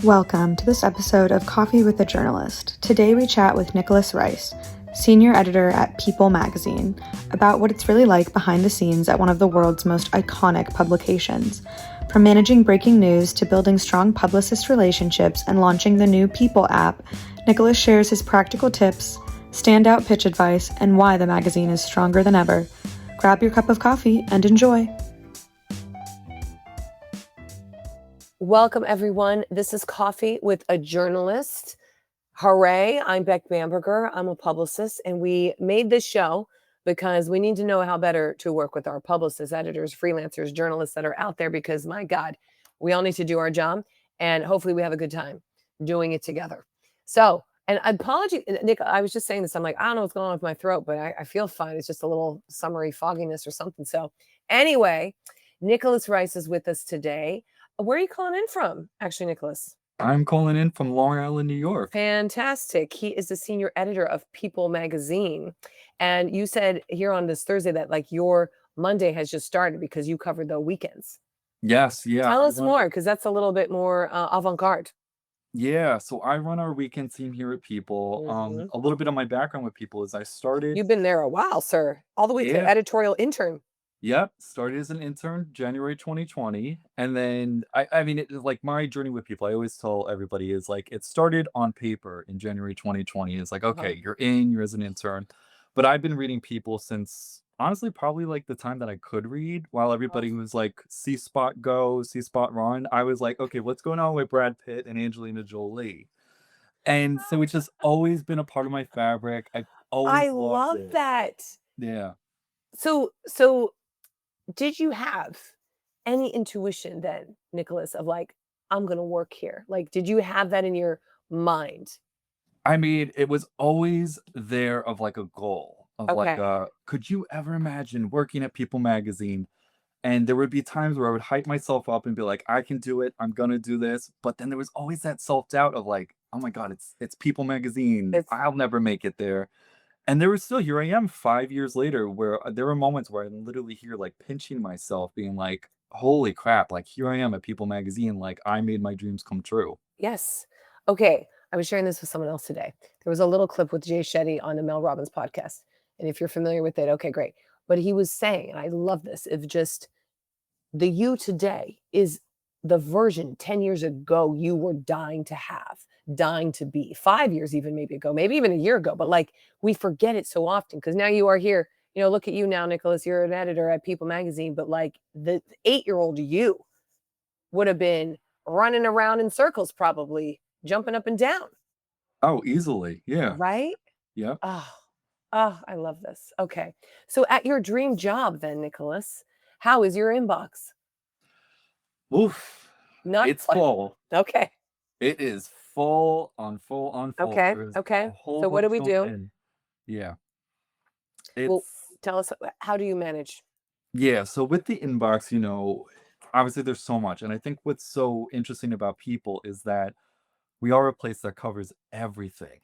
Welcome to this episode of Coffee with a Journalist. Today we chat with Nicholas Rice, senior editor at People magazine, about what it's really like behind the scenes at one of the world's most iconic publications. From managing breaking news to building strong publicist relationships and launching the new People app, Nicholas shares his practical tips, standout pitch advice, and why the magazine is stronger than ever. Grab your cup of coffee and enjoy. Welcome, everyone. This is Coffee with a Journalist. Hooray. I'm Beck Bamberger. I'm a publicist, and we made this show because we need to know how better to work with our publicists, editors, freelancers, journalists that are out there because, my God, we all need to do our job, and hopefully we have a good time doing it together. So, and apology, Nick, I was just saying this. I'm like, I don't know what's going on with my throat, but I feel fine. It's just a little summery fogginess or something. So anyway, Nicholas Rice is with us today. Where are you calling in from, actually, Nicholas? I'm calling in from Long Island, New York. Fantastic. He is the senior editor of People magazine. And you said here on this Thursday that like your Monday has just started because you covered the weekends. Yes, yeah. Tell us more, because that's a little bit more avant-garde. Yeah, so I run our weekend team here at People. A little bit of my background with People is I started. You've been there a while, sir. All the way to editorial intern. Yep, started as an intern January 2020, and then I mean it like my journey with People. I always tell everybody is like it started on paper in January 2020. It's like okay, you're as an intern, but I've been reading People since honestly probably like the time that I could read. While everybody was like see Spot go, see Spot run, I was like okay, what's going on with Brad Pitt and Angelina Jolie? And so it's just always been a part of my fabric. I've always I loved love it. that. Yeah. So did you have any intuition then, Nicholas, of like, I'm going to work here? Like, did you have that in your mind? I mean, it was always there of like a goal of like, could you ever imagine working at People magazine? And there would be times where I would hype myself up and be like, I can do it. I'm going to do this. But then there was always that self-doubt of like, oh my God, it's People magazine. I'll never make it there. And there was still, here I am 5 years later, where there were moments where I literally hear like pinching myself, being like, holy crap, like here I am at People magazine, like I made my dreams come true. Yes. Okay. I was sharing this with someone else today. There was a little clip with Jay Shetty on the Mel Robbins podcast. And if you're familiar with it, okay, great. But he was saying, and I love this, if just the you today is the version 10 years ago you were dying to have, dying to be, 5 years even maybe ago, maybe even a year ago. But like we forget it so often because now you are here. You know, look at you now, Nicholas. You're an editor at People magazine, but like the 8-year-old you would have been running around in circles, probably jumping up and down. Oh, easily. Yeah. Right? Yeah. Oh, I love this. Okay. So at your dream job then, Nicholas, how is your inbox? Oof. Not it's full. Okay. It is full on full. Okay. Okay. So what do we do? Yeah. Well, tell us, how do you manage? Yeah. So with the inbox, you know, obviously there's so much. And I think what's so interesting about People is that we are a place that covers everything.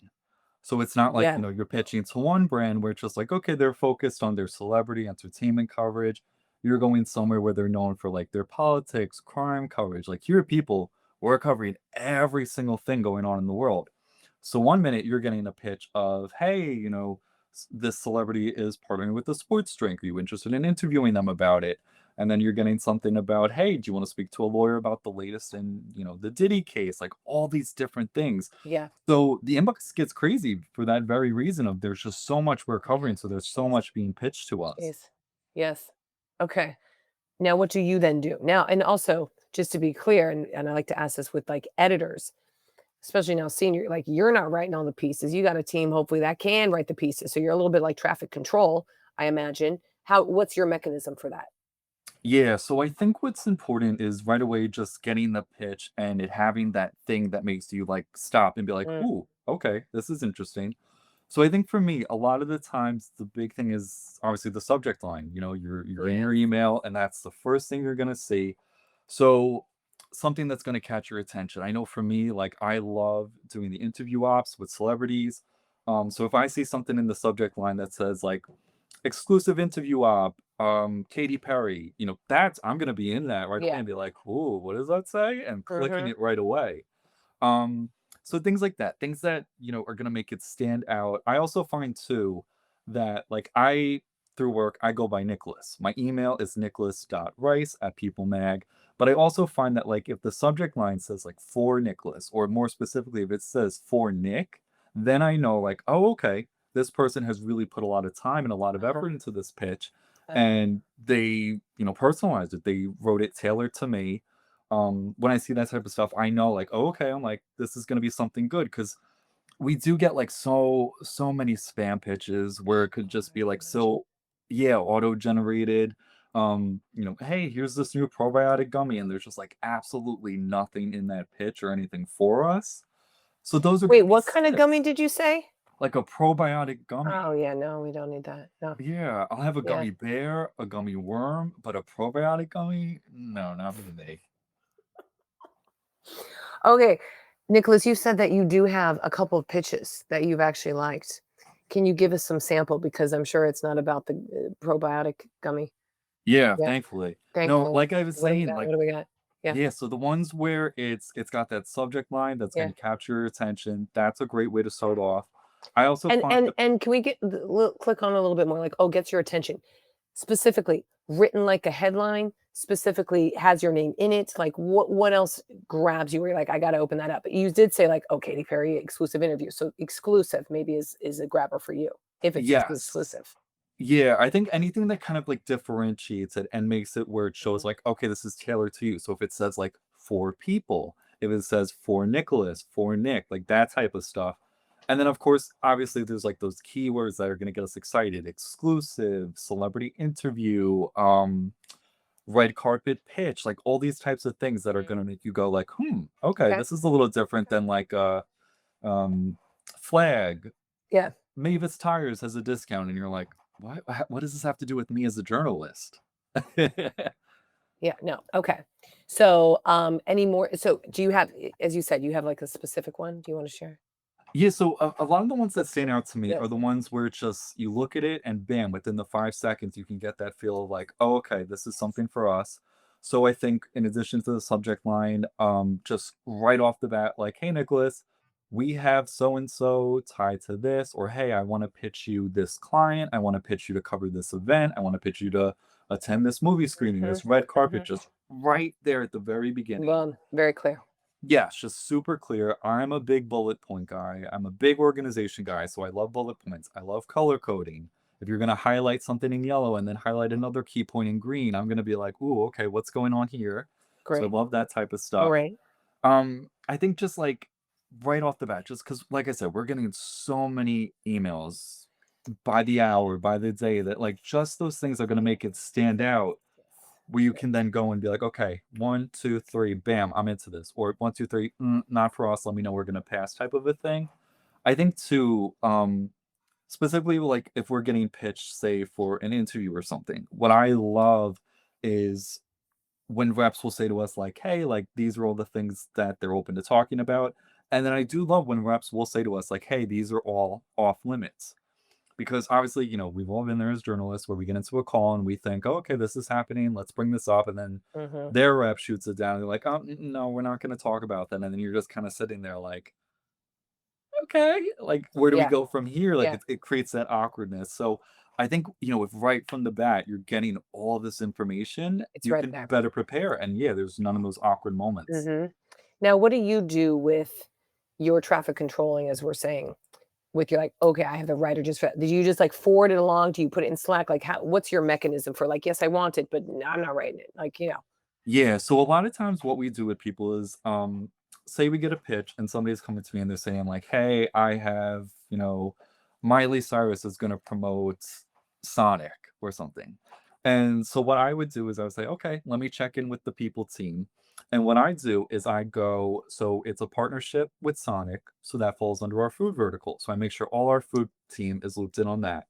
So it's not like, you know, you're pitching to one brand where it's just like, okay, they're focused on their celebrity entertainment coverage. You're going somewhere where they're known for like their politics, crime coverage. Like here at People, we're covering every single thing going on in the world. So one minute you're getting a pitch of, hey, you know, this celebrity is partnering with a sports drink. Are you interested in interviewing them about it? And then you're getting something about, hey, do you want to speak to a lawyer about the latest in, you know, the Diddy case, like all these different things. Yeah. So the inbox gets crazy for that very reason of there's just so much we're covering. So there's so much being pitched to us. Yes. Okay. Now, what do you then do? Now, and also, just to be clear, and I like to ask this with like editors, especially now senior, like you're not writing all the pieces. You got a team, hopefully, that can write the pieces. So you're a little bit like traffic control, I imagine. What's your mechanism for that? Yeah, so I think what's important is right away just getting the pitch and it having that thing that makes you like stop and be like, ooh, okay, this is interesting. So I think for me, a lot of the times the big thing is obviously the subject line. You know, you're in your email and that's the first thing you're gonna see. So something that's gonna catch your attention. I know for me, like I love doing the interview ops with celebrities. So if I see something in the subject line that says like exclusive interview op, Katy Perry, you know, I'm gonna be in that right away and be like, ooh, what does that say? And clicking it right away. Um, so things like that, things that, are gonna make it stand out. I also find too that like through work, I go by Nicholas. My email is nicholas.rice@peoplemag. But I also find that like if the subject line says like for Nicholas, or more specifically, if it says for Nick, then I know like, oh, okay, this person has really put a lot of time and a lot of Uh-huh. effort into this pitch. And they, personalized it. They wrote it tailored to me. When I see that type of stuff, I know like, oh, okay, I'm like, this is gonna be something good because we do get like so many spam pitches where it could just be like so yeah, auto generated. Hey, here's this new probiotic gummy, and there's just like absolutely nothing in that pitch or anything for us. So those are Wait, gonna be what kind of gummy slips. did you say? Like a probiotic gummy. Oh, yeah, no, we don't need that. No. Yeah, I'll have a Yeah. gummy bear, a gummy worm, but a probiotic gummy? No, not for me. Okay, Nicholas, you said that you do have a couple of pitches that you've actually liked. Can you give us some sample? Because I'm sure it's not about the probiotic gummy. Yeah, Yeah, thankfully. No, thankfully. like I was What do we saying, got? like What do we got? Yeah, yeah, so the ones where it's got that subject line that's yeah. gonna capture your attention, that's a great way to start off. I also And find and that and can we click on a little bit more, like, oh, gets your attention. Specifically, written like a headline, specifically has your name in it. Like what else grabs you where you're like, I gotta open that up. But you did say like, oh, Katy Perry exclusive interview. So exclusive maybe is a grabber for you if it's just yes. exclusive. Yeah, I think anything that kind of like differentiates it and makes it where it shows Mhm. like, okay, this is tailored to you. So if it says like for people, if it says for Nicholas, for Nick, like that type of stuff. And then of course, obviously there's like those keywords that are gonna get us excited. Exclusive, celebrity interview, red carpet pitch, like all these types of things that are Mm. gonna make you go like, okay, Okay. this is a little different than like um flag. Yeah. Mavis Tires has a discount, and you're like, what does this have to do with me as a journalist? Yeah. No. Okay. So any more so do you have as you said, you have like a specific one? Do you want to share? Yeah, so a lot of the ones that stand out to me Yeah. are the ones where it's just you look at it and bam, within the 5 seconds, you can get that feel of like, oh, okay, this is something for us. So I think in addition to the subject line, just right off the bat, like, hey, Nicholas, we have so and so tied to this, or hey, I want to pitch you this client. I want to pitch you to cover this event. I want to pitch you to attend this movie screening, Hmm. this red carpet, Hmm. just right there at the very beginning. Well, very clear. Yes, just super clear. I'm a big bullet point guy. I'm a big organization guy, so I love bullet points. I love color coding. If you're going to highlight something in yellow and then highlight another key point in green, I'm going to be like, "Ooh, okay, what's going on here?" So I Great. love that type of stuff. Great. I think just like right off the bat, just because, like I said, we're getting so many emails by the hour, by the day that like just those things are going to make it stand out where you Yes. can then go and be like, okay, 1, 2, 3, bam, I'm into this. Or 1, 2, 3, not for us. Let me know we're gonna pass type of a thing. I think too, specifically like if we're getting pitched, say, for an interview or something, what I love is when reps will say to us, like, hey, like these are all the things that they're open to talking about. And then I do love when reps will say to us, like, hey, these are all off limits because obviously, we've all been there as journalists where we get into a call and we think, oh, okay, this is happening. Let's bring this up. And then Hmm. their rep shoots it down. They're like, oh, no, we're not going to talk about that. And then you're just kind of sitting there like, okay, like, where do we Yeah. go from here? Like, Yeah. it creates that awkwardness. So I think, if right from the bat, you're getting all this information, It's you right can there. better prepare. And yeah, there's none of those awkward moments. Hmm. Now, what do you do with your traffic controlling, as we're saying, with your like, okay, I have the writer just, did you just like forward it along? Do you put it in Slack? Like, what's your mechanism for like, yes, I want it, but I'm not writing it. Like, Yeah, so a lot of times what we do with people is, say we get a pitch and somebody's coming to me and they're saying like, "Hey, I have, Miley Cyrus is gonna promote Sonic or something." And so what I would do is I would say, "Okay, let me check in with the people team." And what I do is I go, so it's a partnership with Sonic, so that falls under our food vertical. So I make sure all our food team is looped in on that.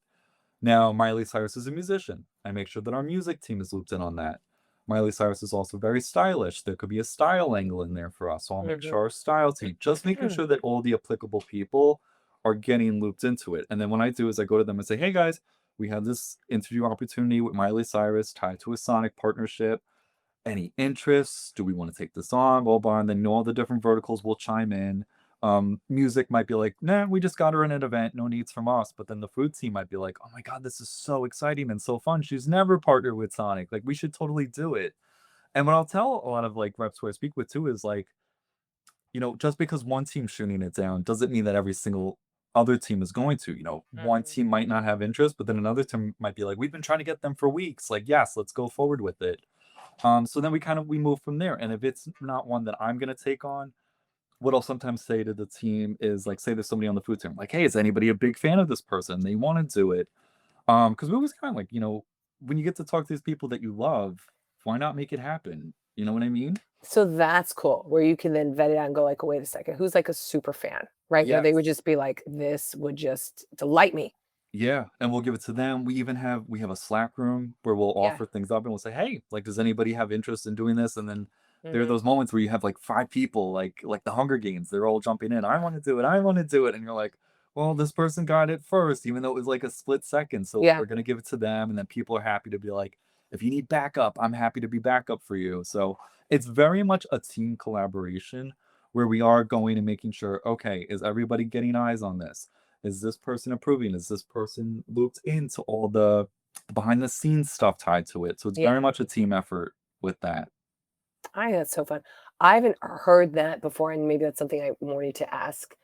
Now, Miley Cyrus is a musician. I make sure that our music team is looped in on that. Miley Cyrus is also very stylish. There could be a style angle in there for us. So I'll make Mhm. sure our style team, just making sure that all the applicable people are getting looped into it. And then what I do is I go to them and say, hey guys, we have this interview opportunity with Miley Cyrus tied to a Sonic partnership. any interests? Do we want to take this on? Blah, blah. And then all the different verticals will chime in. Music might be like, nah, we just got her in an event, no needs from us. But then the food team might be like, oh my God, this is so exciting and so fun. She's never partnered with Sonic. Like, we should totally do it. And what I'll tell a lot of like reps who I speak with too is like, just because one team's shooting it down doesn't mean that every single other team is going to. One Mhm. team might not have interest, but then another team might be like, we've been trying to get them for weeks. Like, yes, let's go forward with it. So then we move from there. And if it's not one that I'm gonna take on, what I'll sometimes say to the team is like, say there's somebody on the food team, like, hey, is anybody a big fan of this person? They want to do it. Because we always kind of like, when you get to talk to these people that you love, why not make it happen? You know what I mean? So that's cool, where you can then vet it out and go like, "Wait a second, who's like a super fan?" Right? Where they would Yes. just be like, "This would just delight me." Yeah, and we'll give it to them. We have a Slack room where we'll Yeah. offer things up and we'll say, "Hey, like, does anybody have interest in doing this?" And then there are Mhm. those moments where you have like 5 people, like the Hunger Games. They're all jumping in. I want to do it. I want to do it. And you're like, well, this person got it first, even though it was like a split second. So Yeah. we're gonna give it to them, and then people are happy to be like, if you need backup, I'm happy to be backup for you. So it's very much a team collaboration where we are going and making sure, okay, is everybody getting eyes on this? Is this person approving? Is this person looped into all the behind the scenes stuff tied to it? So it's Yeah. very much a team effort with that. I think that's so fun. I haven't heard that before, and maybe that's something I more need to ask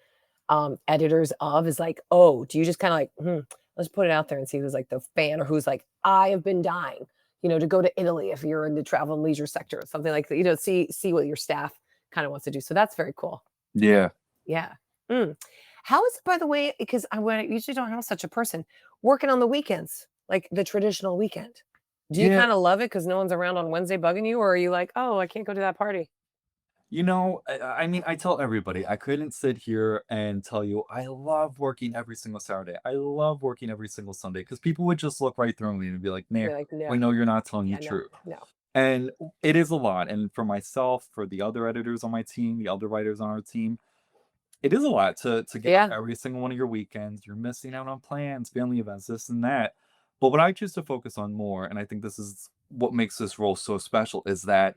editors of is like, oh, do you just kind of like, let's put it out there and see who's like the fan or who's like, I have been dying, to go to Italy if you're in the travel and leisure sector or something like that, see what your staff kind of wants to do. So that's very cool. Yeah. Yeah. Mm. How is it, by the way, because I usually don't have such a person working on the weekends, like the traditional weekend. Do you Yeah. kind of love it because no one's around on Wednesday bugging you, or are you like, oh, I can't go to that party? I mean, I tell everybody, I couldn't sit here and tell you I love working every single Saturday. I love working every single Sunday because people would just look right through me and be like, Nick, You're like, we no, know you're not telling the yeah, no, truth. no. And it is a lot. And for myself, for the other editors on my team, the other writers on our team, it is a lot to give up Yeah. every single one of your weekends. You're missing out on plans, family events, this and that. But what I choose to focus on more, and I think this is what makes this role so special, is that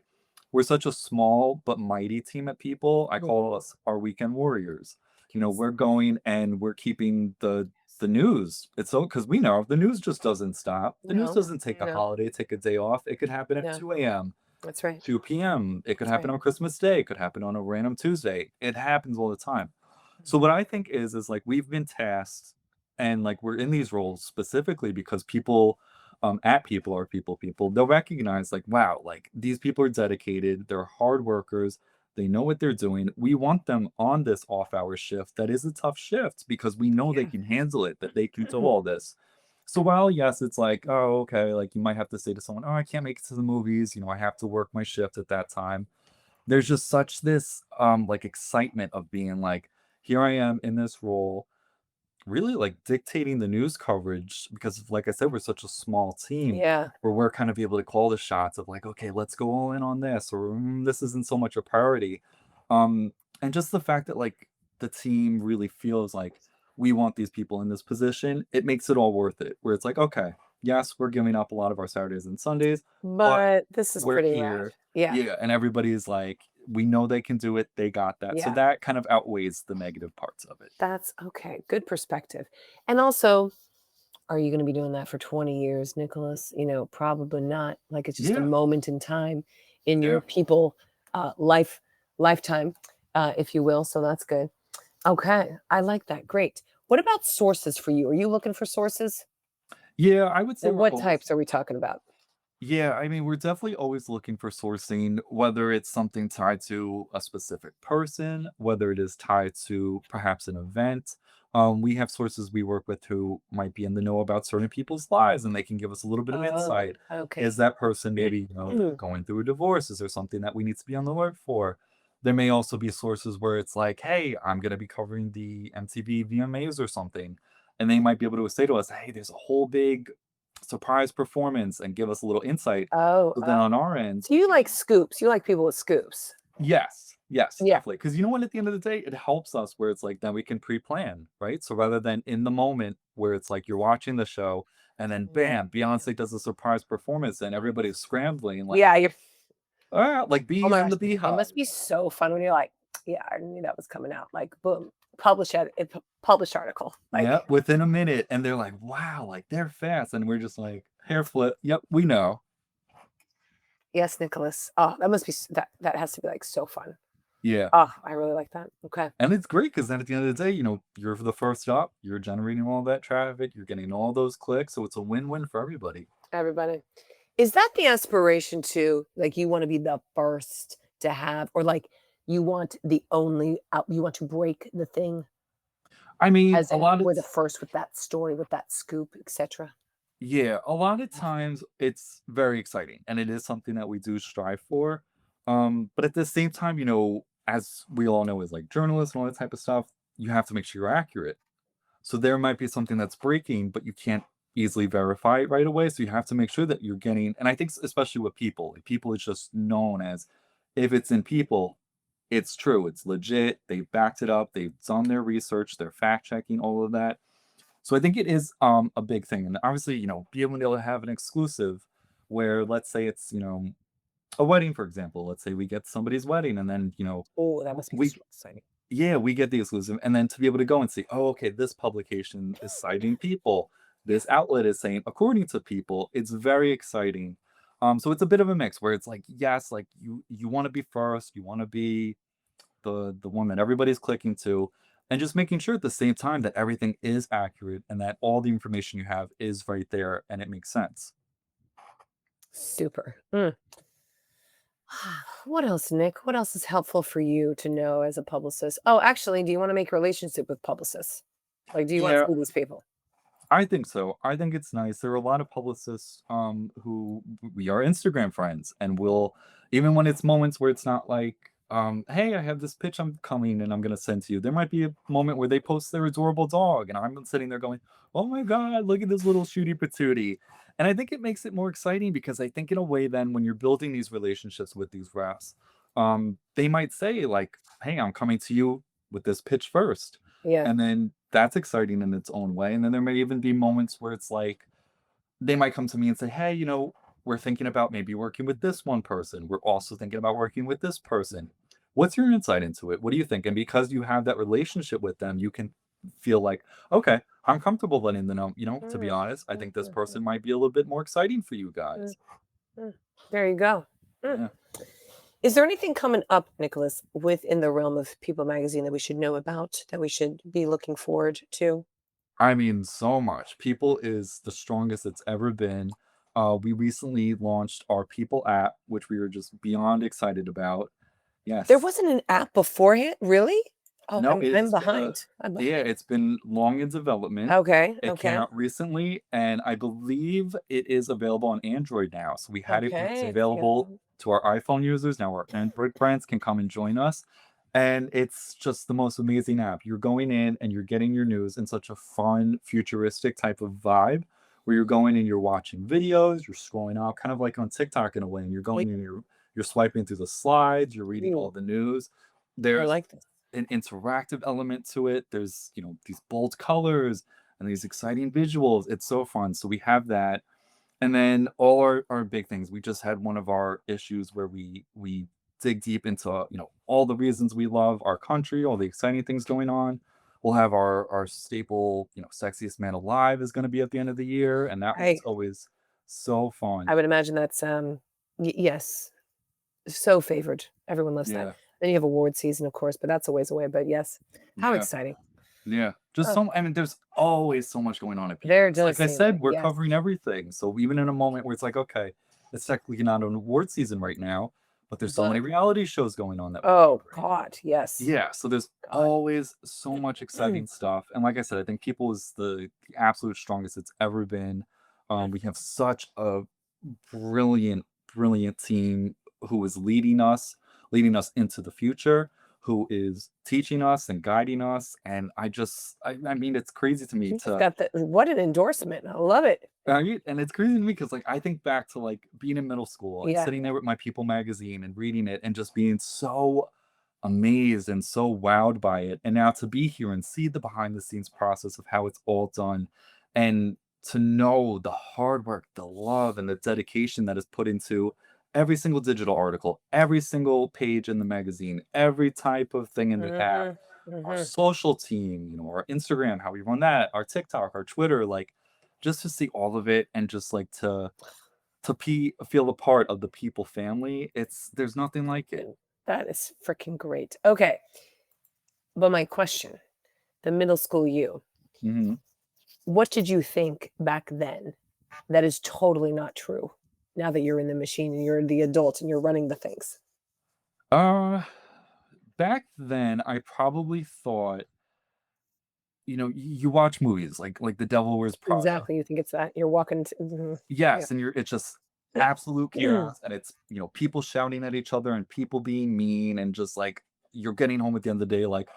we're such a small but mighty team of people. I call Mhm. us our weekend warriors. We're going and we're keeping the news. It's so because we know the news just doesn't stop. The news No, doesn't take a no, holiday, take a day off. It could happen at no. 2 a.m. That's right. 2 p.m. It could That's happen right. on Christmas Day. It could happen on a random Tuesday. It happens all the time. So Mhm. what I think is like we've been tasked and like we're in these roles specifically because people at people are people, they'll recognize like, wow, like these people are dedicated, they're hard workers, they know what they're doing. We want them on this off-hour shift that is a tough shift because we know they Yeah. can handle it, that they can do all this. So while yes, it's like, oh, okay, like you might have to say to someone, oh, I can't make it to the movies, I have to work my shift at that time. There's just such this like excitement of being like, here I am in this role, really like dictating the news coverage because like I said, we're such a small team Yeah. where we're kind of able to call the shots of like, okay, let's go all in on this, or this isn't so much a priority. Um, and just the fact that like the team really feels like we want these people in this position, it makes it all worth it. Where it's like, okay, yes, we're giving up a lot of our Saturdays and Sundays, but But this is we're pretty rad. here. Yeah. Yeah, and everybody's like, we know they can do it. They got that. So Yeah. that kind of outweighs the negative parts of it. That's okay. Good perspective. And also, are you going to be doing that for 20 years, Nicholas? Probably not. Like it's just a Yeah, moment in time in yeah. your lifetime, if you will. So that's good. Okay. I like that. Great. What about sources for you? Are you looking for sources? Yeah, I would say And we're what always types are we talking about? yeah, I mean, we're definitely always looking for sourcing, whether it's something tied to a specific person, whether it is tied to perhaps an event. We have sources we work with who might be in the know about certain people's lives and they can give us a little bit of Oh, insight. Is okay. that person maybe, going through a divorce? Is there something that we need to be on the alert for? There may also be sources where it's like, hey, I'm going to be covering the MTV VMAs or something. And they might be able to say to us, hey, there's a whole big surprise performance and give us a little insight. Oh, So then on our end, so you like scoops. You like people with scoops. yes, yes, Yeah. definitely. Because you know what? At the end of the day, it helps us where it's like then we can pre-plan, right? So rather than in the moment where it's like you're watching the show and then Mhm. bam, Beyonce does a surprise performance and everybody's scrambling, like Yeah, you're Like Oh my bees in gosh, the it beehive. must be so fun when you're like, "Yeah, I knew that was coming out." Like, boom, published article. Yeah, Like, within a minute, and they're like, "Wow, like they're fast," and we're just like, "Hair flip. Yep, we know." yes, Nicholas. Oh, that must be that has to be like so fun. Yeah. Oh, I really like that. Okay. And it's great because then at the end of the day, you're the first up, you're generating all that traffic, you're getting all those clicks, so it's a win-win for everybody. Everybody. Is that the aspiration too? Like you want to be the first to have, or like you want the only out, you want to break the thing, I mean, as a in lot of we're the first with that story, with that scoop, etc. yeah, a lot of times it's very exciting, and it is something that we do strive for. But at the same time, as we all know as like journalists and all that type of stuff, you have to make sure you're accurate. So there might be something that's breaking, but you can't easily verify it right away. So you have to make sure that you're getting, and I think especially with people, like people is just known as if it's in people, it's true, it's legit, they've backed it up, they've done their research, they're fact checking all of that. So I think it is a big thing. And obviously, being able to have an exclusive where let's say it's, a wedding, for example. Let's say we get somebody's wedding and then, Oh, that must be we so exciting. yeah, we get the exclusive, and then to be able to go and see, "Oh, okay, this publication is citing people. This outlet is saying according to people." It's very exciting. So it's a bit of a mix where it's like, yes, like you want to be first, you want to be the one that everybody's clicking to, and just making sure at the same time that everything is accurate and that all the information you have is right there and it makes sense. Super. Mm. What else, Nick? What else is helpful for you to know as a publicist? Oh, actually, do you want to make a relationship with publicists? Like, do you want to Yeah, see these people? I think so. I think it's nice. There are a lot of publicists who we are Instagram friends, and we'll even when it's moments where it's not like, hey, I have this pitch I'm coming and I'm gonna send to you. There might be a moment where they post their adorable dog, and I'm sitting there going, "Oh my god, look at this little shooty patootie." And I think it makes it more exciting because I think in a way then when you're building these relationships with these reps, they might say like, "Hey, I'm coming to you with this pitch first." Yeah. And then that's exciting in its own way. And then there may even be moments where it's like they might come to me and say, "Hey, we're thinking about maybe working with this one person. We're also thinking about working with this person. What's your insight into it? What do you think?" And because you have that relationship with them, you can feel like, okay, I'm comfortable letting them know, to be Mm, honest, I mm, think this mm, person might be a little bit more exciting for you mm, guys. mm. There you go. Mm. Yeah. Is there anything coming up, Nicholas, within the realm of People Magazine that we should know about, that we should be looking forward to? I mean, so much. People is the strongest it's ever been. We recently launched our People app, which we were just beyond excited about. There Yes. wasn't an app beforehand? Really? Oh, No, I'm it's been a behind. I'm yeah, behind. it's been long in development. Okay, It came okay, out recently, and I believe it is available on Android now. So we had it when it was okay. available Yeah. to our iPhone users. Now our Android friends can come and join us. And it's just the most amazing app. You're going in and you're getting your news in such a fun, futuristic type of vibe where you're going and you're watching videos, you're scrolling out, kind of like on TikTok in a way, and you're Oh, going and you're swiping through the slides, you're reading all ooh, the news. I There's like this. an interactive element to it. There's, these bold colors and these exciting visuals. It's so fun. So we have that. And then all our big things. We just had one of our issues where we dig deep into, all the reasons we love our country, all the exciting things going on. We'll have our staple, sexiest man alive is going to be at the end of the year, and that I one's always so fun. I would imagine that's, yes, so favored. Everyone loves that. Yeah, Then you have award season, of course, but that's a ways away, but yes. How yeah. exciting. Yeah, just Oh, I mean, there's always so much going on at People. there It's does like I seem said, like, we're yes. covering everything. So even in a moment where it's like, okay, it's technically not an award season right now, but there's so But many reality shows going on that we're oh covering. god, yes. Yeah, so there's God. always so much exciting stuff. And like I said, I think People is the absolute strongest it's ever been. We have such a brilliant, brilliant team who is leading us into the future, who is teaching us and guiding us. And I mean, it's crazy to me You just to, got the what an endorsement. I love it. and it's crazy to me because like I think back to like being in middle school and Yeah. sitting there with my People magazine and reading it and just being so amazed and so wowed by it. And now to be here and see the behind the scenes process of how it's all done and to know the hard work, the love, and the dedication that is put into every single digital article, every single page in the magazine, every type of thing in the app, Mm-hmm. our Mm-hmm. social team, our Instagram, how we run that, our TikTok, our Twitter, like just to see all of it and just like to feel a part of the People family. There's nothing like it. That is freaking great. Okay. But my question, the middle school you, hmm what did you think back then that is totally not true now that you're in the machine and you're the adult and you're running the things? Uh, Back then, I probably thought, you watch movies like The Devil Wears Prada. Exactly. You think it's that? You're walking yeah. Yes, and it's just absolute chaos, and it's, people shouting at each other and people being mean, and just like you're getting home at the end of the day, like,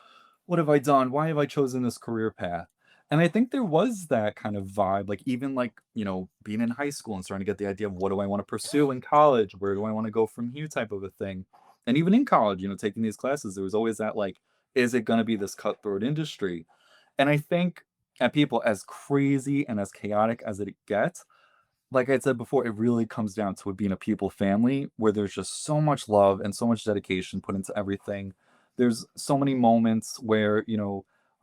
what have I done? Why have I chosen this career path? And I think there was that kind of vibe, like even like, being in high school and starting to get the idea of what do I want to pursue in college? Where do I want to go from here type of a thing. And even in college, taking these classes, there was always that like, is it going to be this cutthroat industry? And I think at People, as crazy and as chaotic as it gets, like I said before, it really comes down to it being a People family where there's just so much love and so much dedication put into everything. There's so many moments where,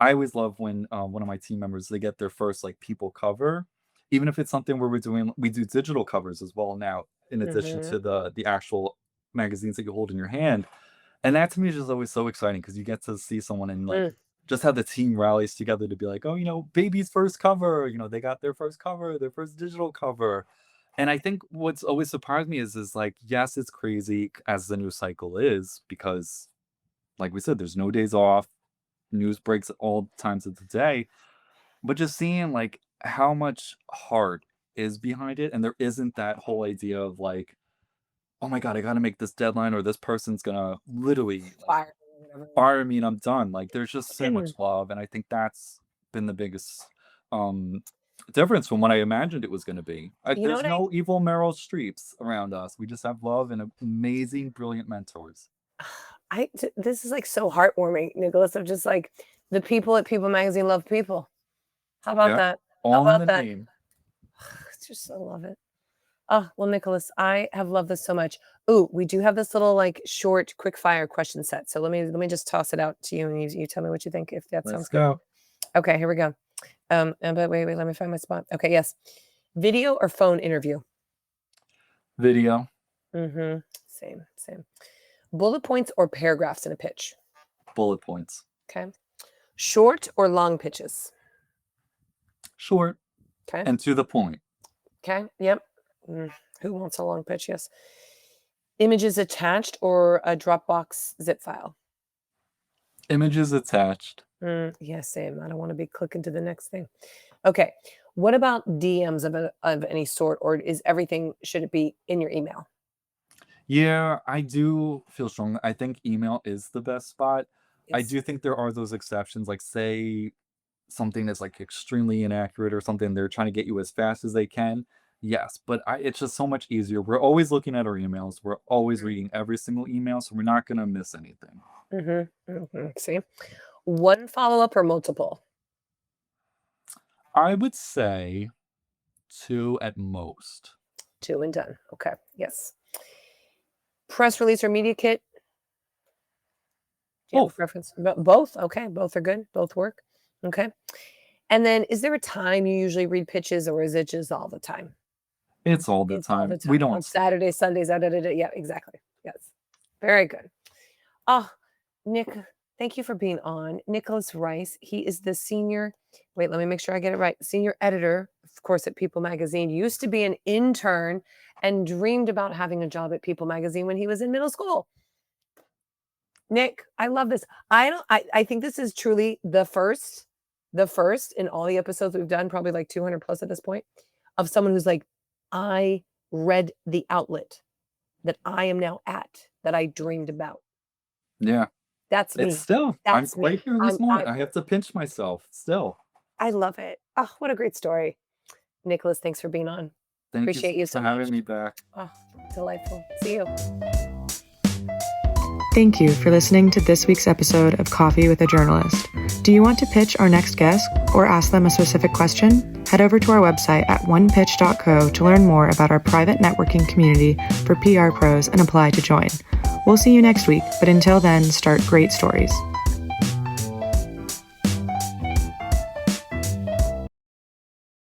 I always love when one of my team members, they get their first like People cover, even if it's something where we do digital covers as well now, in addition Mm-hmm. to the actual magazines that you hold in your hand. And that to me is just always so exciting because you get to see someone and like Mm. just how the team rallies together to be like, oh, baby's first cover, they got their first cover, their first digital cover. And I think what's always surprised me is like, yes, it's crazy as the news cycle is, because like we said, there's no days off, news breaks at all times of the day, but just seeing like how much heart is behind it. And there isn't that whole idea of like, oh my God, I got to make this deadline or this person's going to literally like Fire or whatever. fire me and I'm done. Like there's just so much love. And I think that's been the biggest um difference from what I imagined it was going to be. You know There's what no evil Meryl Streeps around us. We just have love and amazing, brilliant mentors. this is like so heartwarming, Nicholas, of just like the people at People Magazine love people. How about Yeah, that? How all in about the that? name. It's just, I love it. Oh, well, Nicholas, I have loved this so much. Ooh, we do have this little like short, quick fire question set. So let me just toss it out to you and you tell me what you think, if that Let's sounds good. go. Okay, here we go. But wait, let me find my spot. Okay, yes. Video or phone interview? Video. Mm-hmm. Same. Bullet points or paragraphs in a pitch? Bullet points. Okay. Short or long pitches? Short Okay. and to the point. Okay. Yep. Who wants a long pitch? Yes. Images attached or a Dropbox zip file? Images attached. Yeah, same. I don't want to be clicking to the next thing. Okay. What about DMs of any sort, or should it be in your email? Yeah, I do feel strong. I think email is the best spot. I Yes. do think there are those exceptions, like say something that's like extremely inaccurate or something they're trying to get you as fast as they can. Yes, but it's just so much easier. We're always looking at our emails. We're always reading every single email, so we're not going to miss anything. See, one follow-up or multiple? I would say 2 at most. 2 and done. Okay. Yes. Press release or media kit? Do you have a preference? Both. Okay. Both are good. Both work. Okay. And then is there a time you usually read pitches, or is it just all the time? It's all the It's all time. the time. We don't On Saturdays, Sundays. Yeah, exactly. Yes. Very good. Oh, Nick, thank you for being on. Nicholas Rice, he is the senior, wait, let me make sure I get it right. Senior editor, of course, at People Magazine. Used to be an intern and dreamed about having a job at People Magazine when he was in middle school. Nick, I love this. I think this is truly the first in all the episodes we've done, probably like 200 plus at this point, of someone who's like, I read the outlet that I am now at, that I dreamed about. Yeah. That's me. It's still, That's I'm right me. here this morning. I have to pinch myself still. I love it. Oh, what a great story. Nicholas, thanks for being on. Thank Appreciate you so for much. having me back. Oh, delightful. See you. Thank you for listening to this week's episode of Coffee with a Journalist. Do you want to pitch our next guest or ask them a specific question? Head over to our website at onepitch.co to learn more about our private networking community for PR pros and apply to join. We'll see you next week, but until then, start great stories.